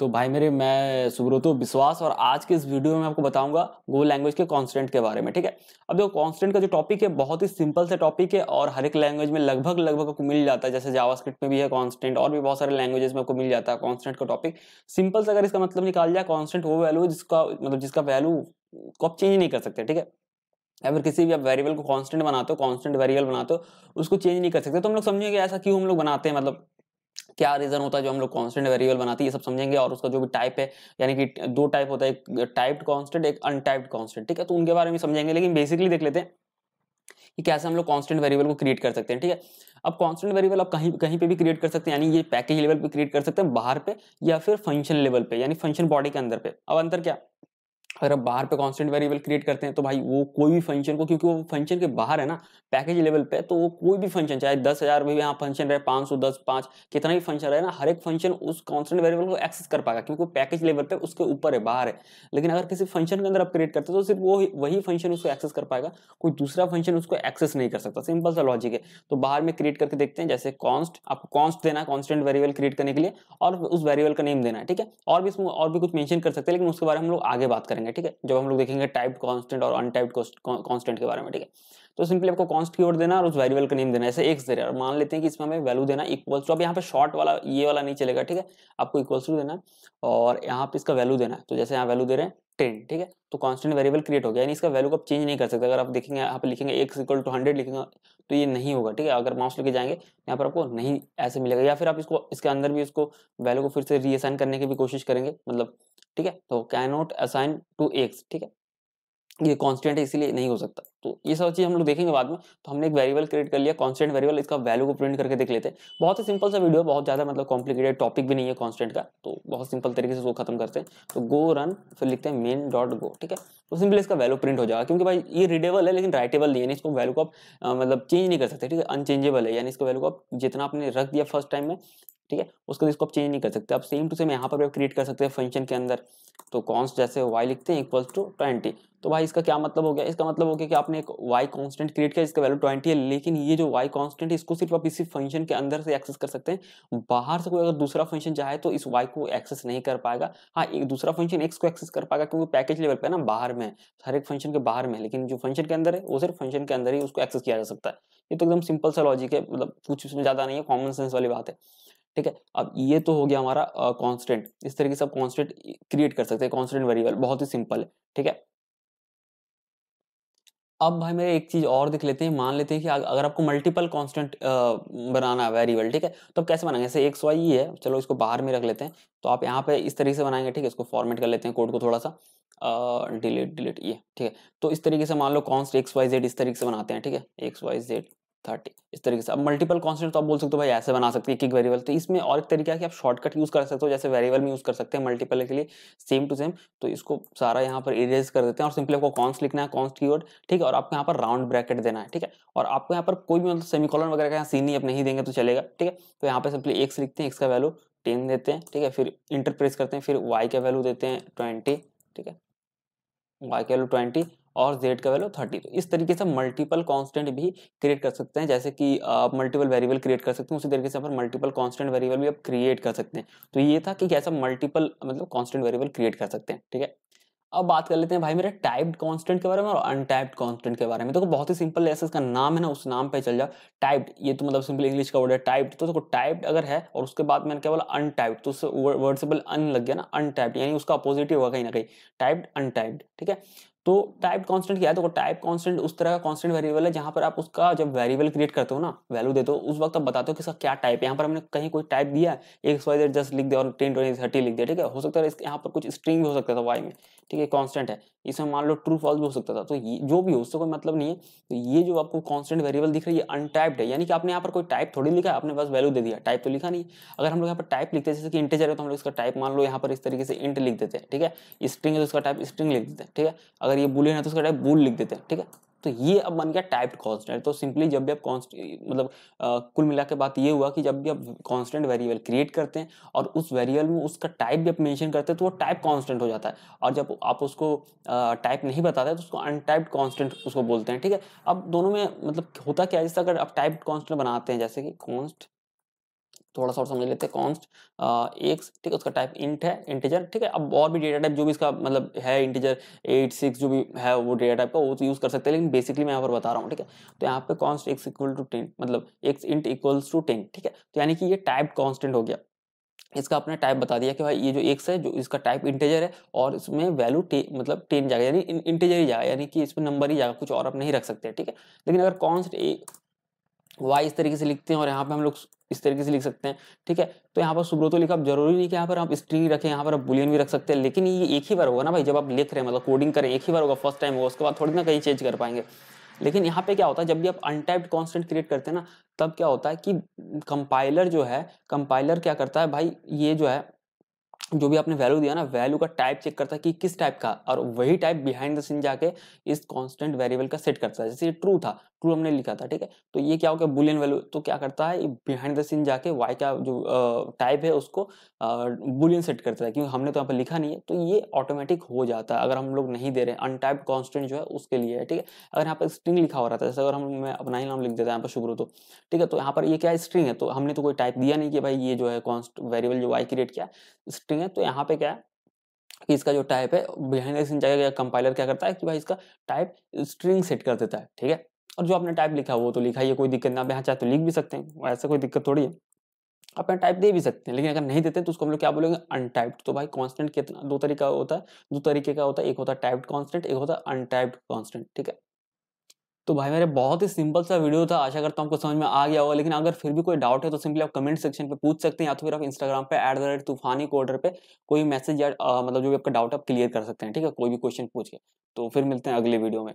तो भाई मेरे मैं सुब्रतो विश्वास और आज के इस वीडियो में आपको बताऊंगा गो लैंग्वेज के कांस्टेंट के बारे में। ठीक है, अब देखो कांस्टेंट का जो टॉपिक है बहुत ही सिंपल सा टॉपिक है और हर एक लैंग्वेज में लगभग लगभग आपको मिल जाता है। जैसे जावास्क्रिप्ट में भी है कांस्टेंट और भी बहुत सारे लैंग्वेजेस में आपको मिल जाता है कांस्टेंट का टॉपिक। सिंपल से अगर इसका मतलब निकाल जाए, कांस्टेंट वो वैल्यू जिसका मतलब जिसका वैल्यू को आप चेंज नहीं कर सकते। ठीक है, अगर किसी भी आप वेरिएबल को कांस्टेंट बनाते हो, कांस्टेंट वेरिएबल बनाते हो, उसको चेंज नहीं कर सकते। तो हम लोग समझेंगे ऐसा क्यों हम लोग बनाते हैं, मतलब क्या रीजन होता है जो हम लोग कांस्टेंट वेरिएबल बनाते हैं, ये सब समझेंगे। और उसका जो भी टाइप है, यानी कि दो टाइप होता है, एक टाइप्ड कांस्टेंट, एक अनटाइप्ड कांस्टेंट। ठीक है, तो उनके बारे में समझेंगे, लेकिन बेसिकली देख लेते हैं कि कैसे हम लोग कांस्टेंट वेरिएबल को क्रिएट कर सकते हैं। ठीक है, अब कांस्टेंट वेरिएबल आप कहीं कहीं पे भी क्रिएट कर सकते हैं, यानी ये पैकेज लेवल पे क्रिएट कर सकते हैं, बाहर पे या फिर फंक्शन लेवल पे, यानी फंक्शन बॉडी के अंदर पे। अब अंतर क्या, अगर आप बाहर पे कांस्टेंट वेरिएबल क्रिएट करते हैं तो भाई वो कोई भी फंक्शन को, क्योंकि वो फंक्शन के बाहर है ना, पैकेज लेवल पे, तो वो कोई भी फंक्शन चाहे 10,000 भी यहाँ फंक्शन रहे, 510 5 कितना भी फंक्शन रहे ना, हर एक फंक्शन उस कांस्टेंट वेरिएबल को एक्सेस कर पाएगा, क्योंकि वो पैकेज लेवल पे उसके ऊपर है, बाहर है। लेकिन अगर किसी फंक्शन के अंदर आप क्रिएट करते हो तो सिर्फ वो वही फंक्शन उसको एक्सेस कर पाएगा, कोई दूसरा फंक्शन उसको एक्सेस नहीं कर सकता। सिंपल सा लॉजिक है। तो बाहर में क्रिएट करके देखते हैं, जैसे कॉन्स्ट, आपको कॉन्स्ट देना है कांस्टेंट वेरिएबल क्रिएट करने के लिए, और उस वेरिएबल का नेम देना है। ठीक है, और भी इसमें और भी कुछ मेंशन कर सकते हैं, लेकिन उसके बारे में हम लोग आगे बात करेंगे। ठीक है, जब हम लोग देखेंगे टाइप्ड कांस्टेंट और अनटाइप्ड कांस्टेंट के बारे में। ठीक है, तो सिंपली आपको कांस्ट की ओर देना और उस वेरिएबल का नेम देना है। ऐसे एक्स दे रहा है और मान लेते हैं कि इसमें हमें वैल्यू देना इक्वल्स टू, अब यहाँ पे शॉर्ट वाला ये वाला नहीं चलेगा। ठीक है, आपको इक्वल्स टू देना है और यहाँ पे इसका वैल्यू देना है। तो जैसे यहाँ वैल्यू दे रहे हैं 10। ठीक है, तो कांस्टेंट वेरिएबल क्रिएट हो गया, यानी इसका वैल्यू को आप चेंज नहीं कर सकते। अगर आप देखेंगे यहाँ पे लिखेंगे एक्स इक्वल टू 100 लिखेंगे तो ये नहीं होगा। ठीक है, अगर माउस लेके जाएंगे यहाँ पर आपको नहीं ऐसे मिलेगा, या फिर आप इसको इसके अंदर भी इसको वैल्यू को फिर से रीअसाइन करने की भी कोशिश करेंगे, मतलब ठीक है, तो can not assign to x. ठीक है, ये कांस्टेंट है इसीलिए नहीं हो सकता। तो ये सब चीज हम लोग देखेंगे बाद में। तो हमने एक वेरिएबल क्रिएट कर लिया कांस्टेंट वेरिएबल, इसका वैल्यू को प्रिंट करके देख लेते हैं। बहुत ही सिंपल सा वीडियो, बहुत ज्यादा मतलब कॉम्प्लिकेटेड टॉपिक भी नहीं है कांस्टेंट का, तो बहुत सिंपल तरीके से उसको खत्म करते हैं। तो गो रन, फिर लिखते हैं मेन डॉट गो। ठीक है, तो सिंपली इसका वैल्यू प्रिंट हो जाएगा, क्योंकि भाई ये रीडेबल है लेकिन राइटेबल नहीं है, इसको वैल्यू को आप मतलब चेंज नहीं कर सकते। ठीक है, अनचेंजेबल है, यानी इसको वैल्यू को आप जितना आपने रख दिया फर्स्ट टाइम में, ठीक है, उसके बाद इसको आप चेंज नहीं कर सकते। आप सेम टू सेम यहाँ पर भी आप क्रिएट कर सकते हैं फंक्शन के अंदर। तो कॉन्स्ट जैसे y लिखते हैं इक्वल्स टू 20। तो भाई इसका क्या मतलब हो गया, इसका मतलब हो गया कि आपने एक y कांस्टेंट क्रिएट किया, इसका वैल्यू 20 है, लेकिन ये जो y कांस्टेंट है इसको सिर्फ आप इसी फंक्शन के अंदर से एक्सेस कर सकते हैं। बाहर से कोई अगर दूसरा फंक्शन चाहे तो इस y को एक्सेस नहीं कर पाएगा। हाँ, एक दूसरा फंक्शन x को एक्सेस कर पाएगा, क्योंकि पैकेज लेवल पे ना बाहर में, हर एक फंक्शन के बाहर में, लेकिन जो फंक्शन के अंदर है वो सिर्फ फंक्शन के अंदर ही उसको एक्सेस किया जा सकता है। ये तो एकदम सिंपल सा लॉजिक है, मतलब कुछ इसमें ज्यादा नहीं है, कॉमन सेंस वाली बात है। ठीक है, अब ये तो हो गया हमारा कांस्टेंट। इस तरीके से आप कांस्टेंट क्रिएट कर सकते हैं, कांस्टेंट वेरिएबल बहुत ही सिंपल है। ठीक है, अब भाई मेरे एक चीज और देख लेते हैं। मान लेते हैं कि अगर आपको मल्टीपल कांस्टेंट बनाना है वेरिएबल, ठीक है, तो अब कैसे बनाएंगे। जैसे एक्स वाई ही है, चलो इसको बाहर में रख लेते हैं। तो आप यहाँ पे इस तरीके से बनाएंगे। ठीक है, इसको फॉर्मेट कर लेते हैं कोड को थोड़ा सा, डिलीट डिलीट ये। ठीक है, तो इस तरीके से मान लो कॉन्स्ट एक्स वाई जेड इस तरीके से बनाते हैं। ठीक है, एक्स वाई जेड 30 इस तरीके से। अब मल्टीपल कांस्टेंट तो आप बोल सकते हो भाई ऐसे बना सकते हैं एक एक वेरिएबल। तो इसमें और एक तरीका है कि आप शॉर्टकट यूज कर सकते हो, जैसे वेरिएबल में यूज कर सकते हैं मल्टीपल के लिए, सेम टू सेम। तो इसको सारा यहाँ पर इरेज कर देते हैं और सिंपली आपको कॉन्स्ट लिखना है, कॉन्स्ट कीवर्ड। ठीक है, और आपको यहाँ पर राउंड ब्रैकेट देना है। ठीक है, और आपको यहाँ पर कोई भी मतलब सेमीकोलन वगैरह का यहाँ सीन नहीं, आप नहीं देंगे तो चलेगा। ठीक है, तो यहाँ पे सिंपली एक्स लिखते हैं, एक्स का वैल्यू 10 देते हैं। ठीक है, फिर इंटर प्रेस करते हैं, फिर वाई का वैल्यू देते हैं 20। ठीक है, y का वैल्यू 20 और z का वैल्यू 30। तो इस तरीके से मल्टीपल कांस्टेंट भी क्रिएट कर सकते हैं, जैसे कि आप मल्टीपल वेरिएबल क्रिएट कर सकते हैं, उसी तरीके से आप मल्टीपल कांस्टेंट वेरिएबल भी आप क्रिएट कर सकते हैं। तो ये था कि कैसा मल्टीपल मतलब कांस्टेंट वेरिएबल क्रिएट कर सकते हैं। ठीक है, अब बात कर लेते हैं भाई मेरे टाइप्ड कांस्टेंट के बारे में और अनटाइप्ड कांस्टेंट के बारे में। देखो बहुत ही सिंपल है, ऐसे इसका नाम है ना, उस नाम पे चल जाओ। टाइप्ड ये तो मतलब सिंपल इंग्लिश का वर्ड है टाइप्ड। तो देखो टाइप्ड अगर है और उसके बाद मैंने क्या बोला अनटाइप्ड, तो उससे वर्ड से बोल अन लग गया ना, अनटाइप्ड, यानी उसका अपोजिट ही होगा कहीं ना कहीं, टाइप्ड अनटाइप्ड। ठीक है, तो टाइप कांस्टेंट क्या है, तो टाइप कांस्टेंट उस तरह का कांस्टेंट वेरिएबल है जहां पर आप उसका जब वेरिएबल क्रिएट करते हो ना, वैल्यू देते हो, उस वक्त आप बताते हो कि इसका क्या टाइप है। यहाँ पर हमने कहीं कोई टाइप दिया है, एक्स वाई जेड जस्ट लिख दिया और 10 20 30 लिख दिया। ठीक है, हो सकता है यहाँ पर कुछ स्ट्रिंग भी हो सकता था वाई में। ठीक है, कांस्टेंट है, इसमें मान लो ट्रू फॉल्स भी हो सकता था। तो ये जो भी हो उससे कोई मतलब नहीं है। तो ये जो आपको कांस्टेंट वेरिएबल दिख रही है अनटाइप्ड है, यानी कि आपने यहाँ पर कोई टाइप थोड़ी लिखा है, आपने बस वैल्यू दे दिया, टाइप तो लिखा नहीं। अगर हम लोग यहाँ पर टाइप लिखते हैं, जैसे कि इंटीजर है तो हम लोग इसका टाइप मान लो यहाँ पर इस तरीके से इंट लिख देते हैं। ठीक है, स्ट्रिंग है तो इसका टाइप स्ट्रिंग लिख देते हैं। ठीक है, अगर ये बुलियन है तो उसका टाइप बूल लिख देते हैं। ठीक है, तो ये अब बन गया टाइप्ड कांस्टेंट। तो सिंपली जब भी आप मतलब कुल मिला के बात ये हुआ कि जब भी आप कांस्टेंट वेरिएबल क्रिएट करते हैं और उस वेरिएबल में उसका टाइप भी आप मेंशन करते हैं तो वो टाइप कांस्टेंट हो जाता है। और जब आप उसको टाइप नहीं बताते तो उसको अनटाइप्ड कांस्टेंट उसको बोलते हैं। ठीक है, अब दोनों में मतलब होता क्या है, जैसे अगर आप टाइप्ड कांस्टेंट बनाते हैं, जैसे कि कॉन्स्ट थोड़ा सा और समझ लेते हैं। कॉन्स्ट एक्स, ठीक है, उसका टाइप इंट है, इंटीजर, ठीक है। अब और भी डेटा टाइप जो भी इसका मतलब है, इंटीजर 8 6 जो भी है वो डेटा टाइप का वो तो यूज़ कर सकते हैं, लेकिन बेसिकली मैं यहाँ पर बता रहा हूँ, ठीक है। तो यहाँ पे कॉन्स्ट एक्स इक्वल टू 10, मतलब एक्स इंट इक्वल्स टू 10, ठीक है। तो यानी कि ये टाइप कॉन्स्टेंट हो गया। इसका आपने टाइप बता दिया कि भाई ये जो एक्स है जो इसका टाइप इंटीजर है और इसमें वैल्यू मतलब 10 जाएगा, यानी इंटीजर ही जाएगा, यानी कि इसमें नंबर ही जाएगा, कुछ और आप नहीं रख सकते, ठीक है। लेकिन अगर कॉन्स्ट वाई इस तरीके से लिखते हैं और यहाँ पे हम लोग इस तरीके से लिख सकते हैं, ठीक है। तो यहाँ पर सुब्रतो लिखा, अब जरूरी नहीं कि यहाँ पर आप स्ट्रिंग रखें, यहाँ पर आप बुलियन भी रख सकते हैं, लेकिन ये एक ही बार होगा ना भाई, जब आप लिख रहे हैं मतलब कोडिंग करें एक ही बार होगा, फर्स्ट टाइम होगा, उसके बाद थोड़ी ना कहीं चेंज कर पाएंगे। लेकिन यहाँ पे क्या होता है, जब भी आप अनटाइप्ड कांस्टेंट क्रिएट करते हैं ना, तब क्या होता है कि कंपाइलर जो है, कंपाइलर क्या करता है भाई, ये जो है जो भी आपने वैल्यू दिया ना, वैल्यू का टाइप चेक करता है कि किस टाइप का, और वही टाइप बिहाइंड द सीन जाके इस कांस्टेंट वेरिएबल का सेट करता है। जैसे ये ट्रू था, ट्रू हमने लिखा था, ठीक है। तो ये क्या हो गया, बुलियन वैल्यू, तो क्या करता है बिहाइंड द सीन जाके वाई का जो टाइप है उसको बुलियन सेट करता है, क्योंकि हमने तो यहाँ पर लिखा नहीं है, तो ये ऑटोमेटिक हो जाता है अगर हम लोग नहीं दे रहे हैं। अनटाइप्ड कांस्टेंट जो है उसके लिए है, ठीक है। अगर यहाँ पर स्ट्रिंग लिखा हो रहा था, जैसे अगर मैं अपना ही नाम लिख देता है यहाँ पर सुब्रतो, ठीक है, तो यहाँ पर ये क्या है, स्ट्रिंग है, तो हमने तो कोई टाइप दिया नहीं कि भाई ये जो है कॉन्स्ट वेरिएबल जो वाई क्रिएट किया स्ट्रिंग है। तो यहाँ पे क्या है कि इसका जो टाइप है बिहाइंड द सीन जाएगा, कंपाइलर क्या करता है कि भाई इसका टाइप स्ट्रिंग सेट कर देता है, ठीक है। और जो आपने टाइप लिखा वो तो लिखा ही है, कोई दिक्कत ना, आप यहाँ चाहे तो लिख भी सकते हैं, ऐसा कोई दिक्कत थोड़ी है, अपना टाइप दे भी सकते हैं। लेकिन अगर नहीं देते तो उसको हम लोग क्या बोलेंगे, अनटाइप्ड। तो भाई कांस्टेंट कितना, दो तरीका होता है, दो तरीके का होता है, एक होता है टाइप्ड कांस्टेंट, एक होता है अनटाइप्ड कांस्टेंट, ठीक है। तो भाई मेरे बहुत ही सिंपल सा वीडियो था, आशा करता हूँ आपको समझ में आ गया होगा। लेकिन अगर फिर भी कोई डाउट है तो सिंपली आप कमेंट सेक्शन पे पूछ सकते हैं, या तो फिर आप इंस्टाग्राम पे @तूफानी कोडर पे कोई मैसेज या मतलब जो भी आपका डाउट है आप क्लियर कर सकते हैं, ठीक है, कोई भी क्वेश्चन पूछ के। तो फिर मिलते हैं अगले वीडियो में।